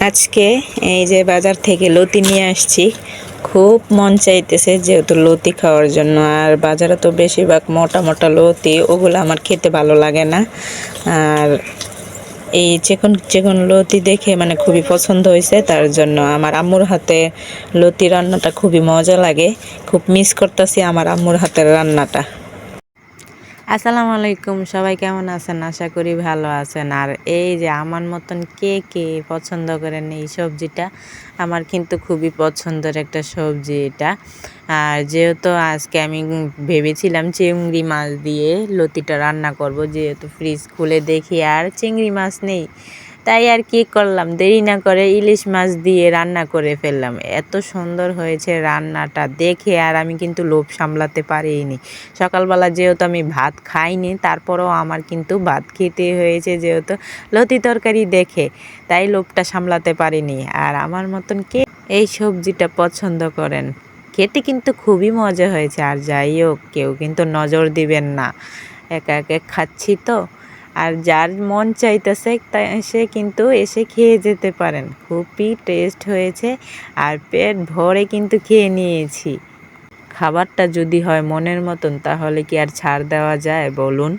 আজকে এই যে বাজার থেকে লতি নিয়ে আসছি। খুব মন চাইতেছে যেহেতু লতি খাওয়ার জন্য। আর বাজারে তো বেশিরভাগ মোটা মোটা লতি, ওগুলো আমার খেতে ভালো লাগে না। আর এই চিকন চিকন লতি দেখে মানে খুবই পছন্দ হয়েছে, তার জন্য আমার আম্মুর হাতে লতি রান্নাটা খুবই মজা লাগে। খুব মিস করতেছি আমার আম্মুর হাতের রান্নাটা। আসসালামু আলাইকুম, সবাই কেমন আছেন? আশা করি ভালো আছেন। আর এই যে আমার মতন কে কে পছন্দ করেন এই সবজিটা, আমার কিন্তু খুবই পছন্দের একটা সবজি এটা। আর যেহেতু আজকে আমি ভেবেছিলাম চিংড়ি মাছ দিয়ে লতিটা রান্না করব, যেহেতু ফ্রিজ খুলে দেখি আর চিংড়ি মাছ নেই, তাই আর কি করলাম, দেরি না করে ইলিশ মাছ দিয়ে রান্না করে ফেললাম। এত সুন্দর হয়েছে রান্নাটা দেখে আর আমি কিন্তু লোভ সামলাতে পারিনি। সকালবেলা যেহেতু আমি ভাত খাইনি, তারপরেও আমার কিন্তু ভাত খেতে হয়েছে যেহেতু লতি তরকারি দেখে, তাই লোভটা সামলাতে পারিনি। আর আমার মতন কে এই সবজিটা পছন্দ করেন? খেতে কিন্তু খুবই মজা হয়েছে। আর যাই হোক, কেউ কিন্তু নজর দিবেন না, একা একা খাচ্ছি তো। আর যার মন চাইতেছে সে কিন্তু এসে খেয়ে যেতে পারেন। খুবই টেস্ট হয়েছে আর পেট ভরে কিন্তু খেয়ে নিয়েছি। খাবারটা যদি হয় মনের মতন, তাহলে কি আর ছাড় দেওয়া যায় বলুন?